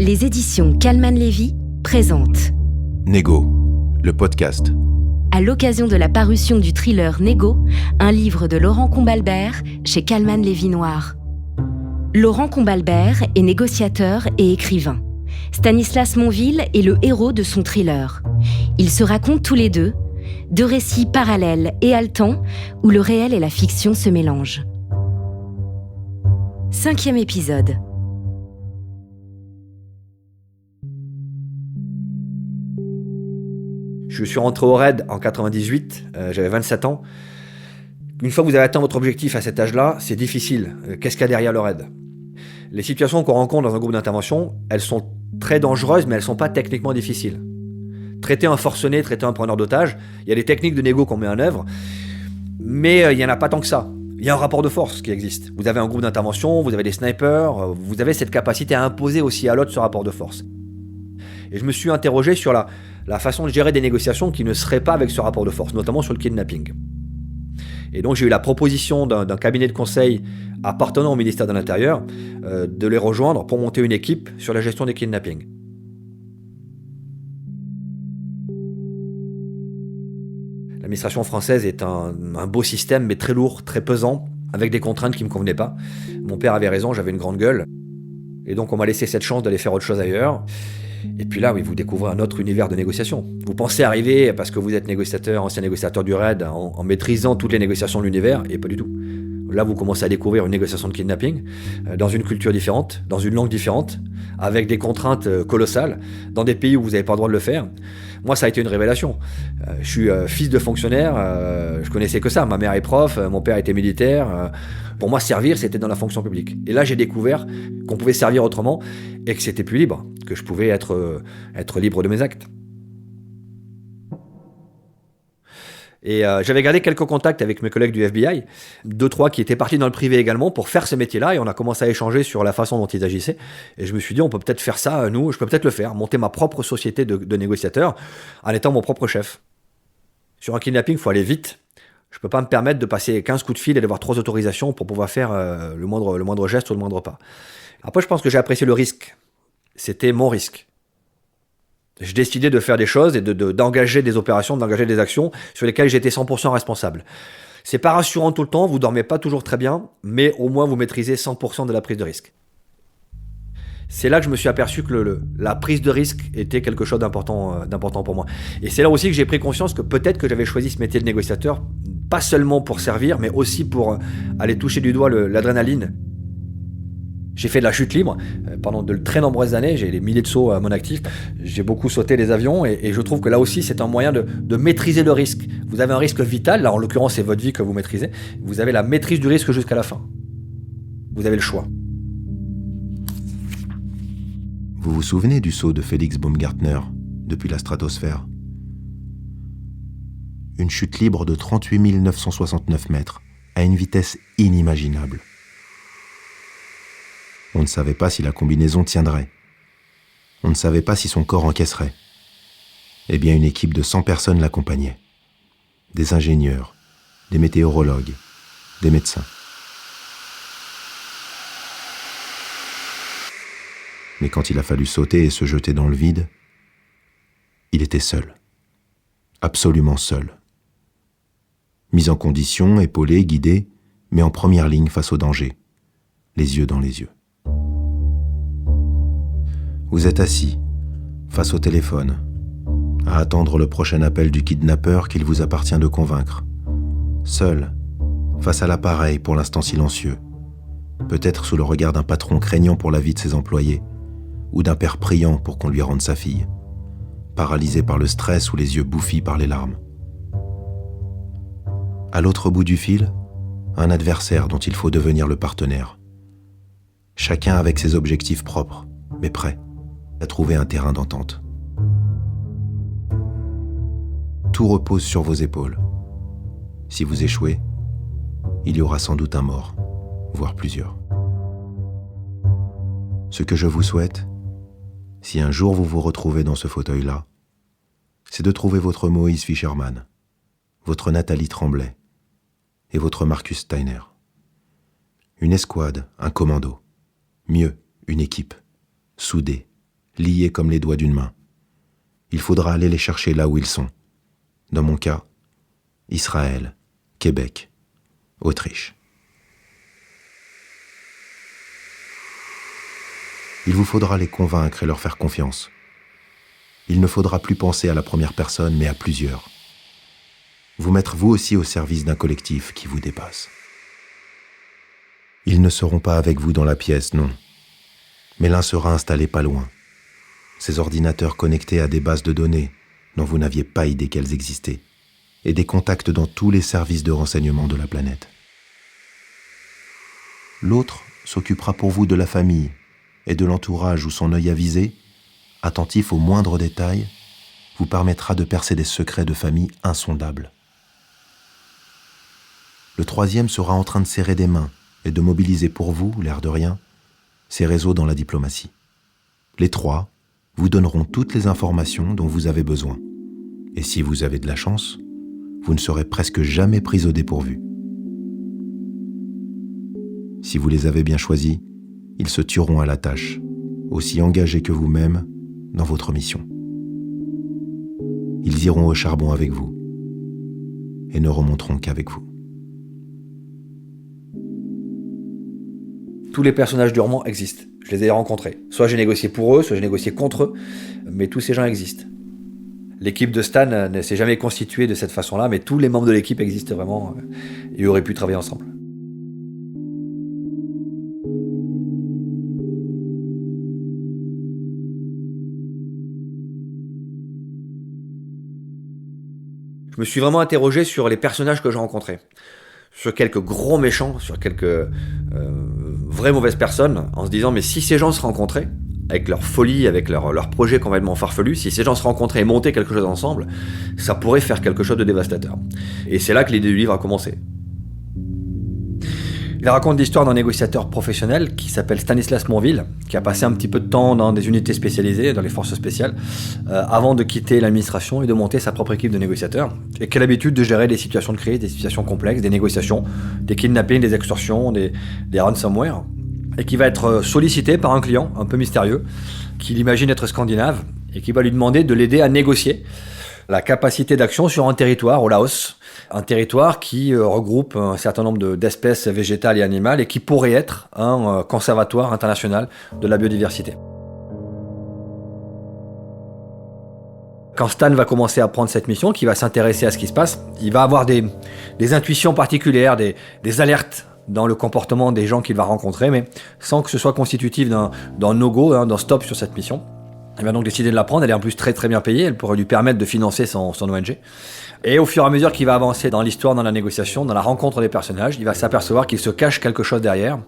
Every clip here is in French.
Les éditions Kallman Lévy présentent Négo, le podcast. À l'occasion de la parution du thriller Négo, un livre de Laurent Combalbert chez Kallman Lévy Noir. Laurent Combalbert est négociateur et écrivain. Stanislas Monville est le héros de son thriller. Ils se racontent tous les deux récits parallèles et haletants où le réel et la fiction se mélangent. 5e épisode. Je suis rentré au RAID en 98, j'avais 27 ans. Une fois que vous avez atteint votre objectif à cet âge-là, c'est difficile. Qu'est-ce qu'il y a derrière le RAID ? Les situations qu'on rencontre dans un groupe d'intervention, elles sont très dangereuses, mais elles ne sont pas techniquement difficiles. Traiter un forcené, traiter un preneur d'otage, il y a des techniques de négo qu'on met en œuvre, mais il n'y en a pas tant que ça. Il y a un rapport de force qui existe. Vous avez un groupe d'intervention, vous avez des snipers, vous avez cette capacité à imposer aussi à l'autre ce rapport de force. Et je me suis interrogé sur la façon de gérer des négociations qui ne seraient pas avec ce rapport de force, notamment sur le kidnapping. Et donc j'ai eu la proposition d'un cabinet de conseil appartenant au ministère de l'Intérieur de les rejoindre pour monter une équipe sur la gestion des kidnappings. L'administration française est un beau système, mais très lourd, très pesant, avec des contraintes qui ne me convenaient pas. Mon père avait raison, j'avais une grande gueule. Et donc on m'a laissé cette chance d'aller faire autre chose ailleurs. Et puis là, oui, vous découvrez un autre univers de négociation. Vous pensez arriver, parce que vous êtes négociateur, ancien négociateur du RAID, en maîtrisant toutes les négociations de l'univers, et pas du tout. Là, vous commencez à découvrir une négociation de kidnapping, dans une culture différente, dans une langue différente, avec des contraintes colossales, dans des pays où vous n'avez pas le droit de le faire. Moi, ça a été une révélation. Je suis fils de fonctionnaire, je connaissais que ça. Ma mère est prof, mon père était militaire. Pour moi, servir, c'était dans la fonction publique. Et là, j'ai découvert qu'on pouvait servir autrement et que c'était plus libre, que je pouvais être libre de mes actes. Et j'avais gardé quelques contacts avec mes collègues du FBI, 2-3 qui étaient partis dans le privé également pour faire ce métier-là, et on a commencé à échanger sur la façon dont ils agissaient. Et je me suis dit, on peut peut-être faire ça, nous, je peux peut-être le faire, monter ma propre société de négociateur en étant mon propre chef. Sur un kidnapping, il faut aller vite. Je ne peux pas me permettre de passer 15 coups de fil et d'avoir 3 autorisations pour pouvoir faire le moindre geste ou le moindre pas. Après, je pense que j'ai apprécié le risque. C'était mon risque. Je décidais de faire des choses et d'engager des opérations, d'engager des actions sur lesquelles j'étais 100% responsable. C'est pas rassurant tout le temps, vous dormez pas toujours très bien, mais au moins vous maîtrisez 100% de la prise de risque. C'est là que je me suis aperçu que la prise de risque était quelque chose d'important pour moi. Et c'est là aussi que j'ai pris conscience que peut-être que j'avais choisi ce métier de négociateur, pas seulement pour servir, mais aussi pour aller toucher du doigt l'adrénaline. J'ai fait de la chute libre pendant de très nombreuses années, j'ai des milliers de sauts à mon actif, j'ai beaucoup sauté les avions et je trouve que là aussi c'est un moyen de maîtriser le risque. Vous avez un risque vital, là en l'occurrence c'est votre vie que vous maîtrisez, vous avez la maîtrise du risque jusqu'à la fin. Vous avez le choix. Vous vous souvenez du saut de Félix Baumgartner depuis la stratosphère ? Une chute libre de 38 969 mètres, à une vitesse inimaginable. On ne savait pas si la combinaison tiendrait. On ne savait pas si son corps encaisserait. Eh bien, une équipe de 100 personnes l'accompagnait. Des ingénieurs, des météorologues, des médecins. Mais quand il a fallu sauter et se jeter dans le vide, il était seul. Absolument seul. Mis en condition, épaulé, guidé, mais en première ligne face au danger, les yeux dans les yeux. Vous êtes assis, face au téléphone, à attendre le prochain appel du kidnappeur qu'il vous appartient de convaincre. Seul, face à l'appareil pour l'instant silencieux, peut-être sous le regard d'un patron craignant pour la vie de ses employés, ou d'un père priant pour qu'on lui rende sa fille, paralysé par le stress ou les yeux bouffis par les larmes. À l'autre bout du fil, un adversaire dont il faut devenir le partenaire. Chacun avec ses objectifs propres, mais prêt à trouver un terrain d'entente. Tout repose sur vos épaules. Si vous échouez, il y aura sans doute un mort, voire plusieurs. Ce que je vous souhaite, si un jour vous vous retrouvez dans ce fauteuil-là, c'est de trouver votre Moïse Fischerman, votre Nathalie Tremblay et votre Marcus Steiner. Une escouade, un commando, mieux, une équipe, soudée, liés comme les doigts d'une main. Il faudra aller les chercher là où ils sont. Dans mon cas, Israël, Québec, Autriche. Il vous faudra les convaincre et leur faire confiance. Il ne faudra plus penser à la première personne, mais à plusieurs. Vous mettre vous aussi au service d'un collectif qui vous dépasse. Ils ne seront pas avec vous dans la pièce, non. Mais l'un sera installé pas loin. Ces ordinateurs connectés à des bases de données dont vous n'aviez pas idée qu'elles existaient, et des contacts dans tous les services de renseignement de la planète. L'autre s'occupera pour vous de la famille et de l'entourage où son œil avisé, attentif aux moindres détails, vous permettra de percer des secrets de famille insondables. Le troisième sera en train de serrer des mains et de mobiliser pour vous, l'air de rien, ses réseaux dans la diplomatie. Les trois vous donneront toutes les informations dont vous avez besoin. Et si vous avez de la chance, vous ne serez presque jamais pris au dépourvu. Si vous les avez bien choisis, ils se tueront à la tâche, aussi engagés que vous-même dans votre mission. Ils iront au charbon avec vous et ne remonteront qu'avec vous. Tous les personnages du roman existent. Je les ai rencontrés. Soit j'ai négocié pour eux, soit j'ai négocié contre eux, mais tous ces gens existent. L'équipe de Stan ne s'est jamais constituée de cette façon-là, mais tous les membres de l'équipe existent vraiment et auraient pu travailler ensemble. Je me suis vraiment interrogé sur les personnages que j'ai rencontrés, sur quelques gros méchants, sur quelques vraies mauvaises personnes, en se disant mais si ces gens se rencontraient, avec leur folie, avec leur projet complètement farfelu, si ces gens se rencontraient et montaient quelque chose ensemble, ça pourrait faire quelque chose de dévastateur. Et c'est là que l'idée du livre a commencé. Il raconte l'histoire d'un négociateur professionnel qui s'appelle Stanislas Monville, qui a passé un petit peu de temps dans des unités spécialisées, dans les forces spéciales, avant de quitter l'administration et de monter sa propre équipe de négociateurs, et qui a l'habitude de gérer des situations de crise, des situations complexes, des négociations, des kidnappings, des extorsions, des ransomware, et qui va être sollicité par un client un peu mystérieux, qu'il imagine être scandinave, et qui va lui demander de l'aider à négocier la capacité d'action sur un territoire au Laos, un territoire qui regroupe un certain nombre d'espèces végétales et animales et qui pourrait être un conservatoire international de la biodiversité. Quand Stan va commencer à prendre cette mission, qui va s'intéresser à ce qui se passe, il va avoir des intuitions particulières, des alertes dans le comportement des gens qu'il va rencontrer, mais sans que ce soit constitutif d'un no-go, d'un stop sur cette mission. Il va donc décider de la prendre, elle est en plus très très bien payée, elle pourrait lui permettre de financer son ONG. Et au fur et à mesure qu'il va avancer dans l'histoire, dans la négociation, dans la rencontre des personnages, il va s'apercevoir qu'il se cache quelque chose derrière,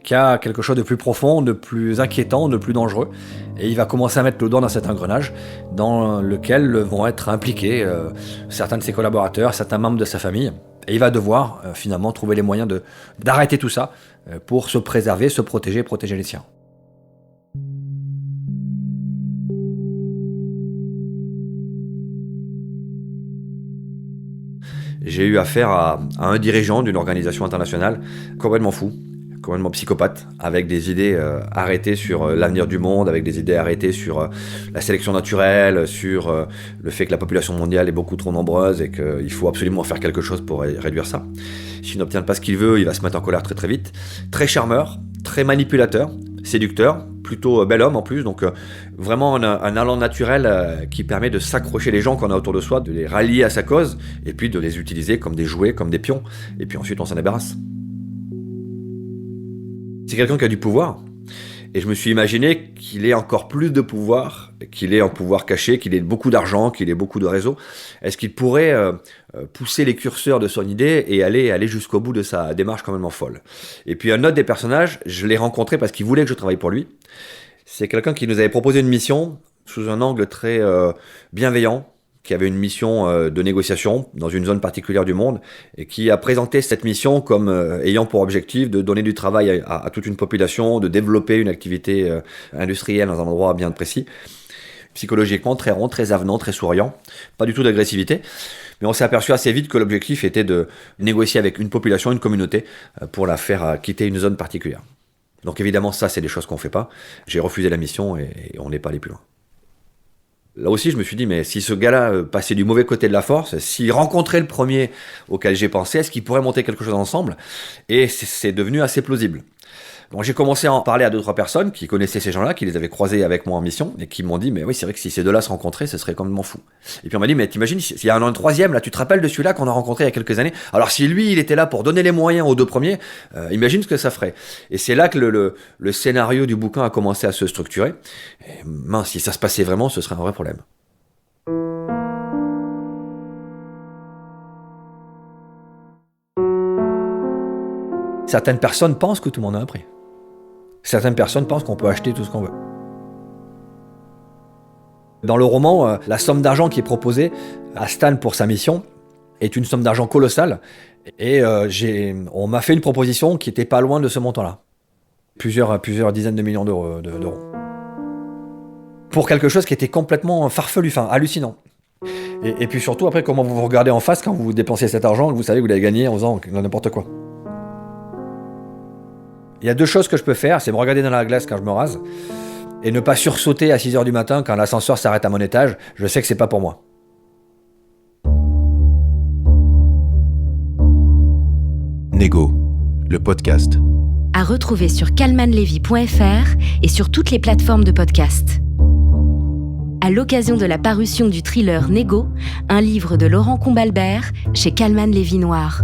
qu'il y a quelque chose de plus profond, de plus inquiétant, de plus dangereux. Et il va commencer à mettre le doigt dans cet engrenage dans lequel vont être impliqués certains de ses collaborateurs, certains membres de sa famille. Et il va devoir finalement trouver les moyens d'arrêter tout ça pour se préserver, se protéger, protéger les siens. J'ai eu affaire à un dirigeant d'une organisation internationale complètement fou, complètement psychopathe, avec des idées arrêtées sur l'avenir du monde, avec des idées arrêtées sur la sélection naturelle, sur le fait que la population mondiale est beaucoup trop nombreuse et qu'il faut absolument faire quelque chose pour réduire ça. S'il n'obtient pas ce qu'il veut, il va se mettre en colère très très vite. Très charmeur, très manipulateur, séducteur, plutôt bel homme en plus, donc vraiment un allant naturel qui permet de s'accrocher les gens qu'on a autour de soi, de les rallier à sa cause, et puis de les utiliser comme des jouets, comme des pions, et puis ensuite on s'en débarrasse. C'est quelqu'un qui a du pouvoir, et je me suis imaginé qu'il ait encore plus de pouvoir, qu'il ait un pouvoir caché, qu'il ait beaucoup d'argent, qu'il ait beaucoup de réseaux. Est-ce qu'il pourrait pousser les curseurs de son idée et aller jusqu'au bout de sa démarche complètement folle? Et puis un autre des personnages, je l'ai rencontré parce qu'il voulait que je travaille pour lui. C'est quelqu'un qui nous avait proposé une mission sous un angle très bienveillant, qui avait une mission de négociation dans une zone particulière du monde et qui a présenté cette mission comme ayant pour objectif de donner du travail à toute une population, de développer une activité industrielle dans un endroit bien précis. Psychologiquement très rond, très avenant, très souriant, pas du tout d'agressivité. Mais on s'est aperçu assez vite que l'objectif était de négocier avec une population, une communauté, pour la faire quitter une zone particulière. Donc évidemment, ça, c'est des choses qu'on fait pas. J'ai refusé la mission et on n'est pas allé plus loin. Là aussi, je me suis dit, mais si ce gars-là passait du mauvais côté de la force, s'il rencontrait le premier auquel j'ai pensé, est-ce qu'il pourrait monter quelque chose ensemble ? Et c'est devenu assez plausible. Donc j'ai commencé à en parler à 2-3 personnes qui connaissaient ces gens-là, qui les avaient croisés avec moi en mission, et qui m'ont dit, mais oui, c'est vrai que si ces deux-là se rencontraient, ce serait complètement fou. Et puis on m'a dit, mais t'imagines, s'il y a un troisième, là, tu te rappelles de celui-là qu'on a rencontré il y a quelques années ? Alors si lui, il était là pour donner les moyens aux 2 premiers, imagine ce que ça ferait. Et c'est là que le scénario du bouquin a commencé à se structurer. Et mince, si ça se passait vraiment, ce serait un vrai problème. Certaines personnes pensent que tout le monde a un prix. Certaines personnes pensent qu'on peut acheter tout ce qu'on veut. Dans le roman, la somme d'argent qui est proposée à Stan pour sa mission est une somme d'argent colossale. Et on m'a fait une proposition qui était pas loin de ce montant-là. Plusieurs dizaines de millions d'euros. Pour quelque chose qui était complètement farfelu, hallucinant. Et puis surtout, après, comment vous vous regardez en face quand vous dépensez cet argent, vous savez que vous l'avez gagné en faisant n'importe quoi. Il y a 2 choses que je peux faire, c'est me regarder dans la glace quand je me rase et ne pas sursauter à 6h du matin quand l'ascenseur s'arrête à mon étage. Je sais que c'est pas pour moi. Négo, le podcast. À retrouver sur kalmanlevy.fr et sur toutes les plateformes de podcast. À l'occasion de la parution du thriller Négo, un livre de Laurent Combalbert chez Calman Lévy Noir.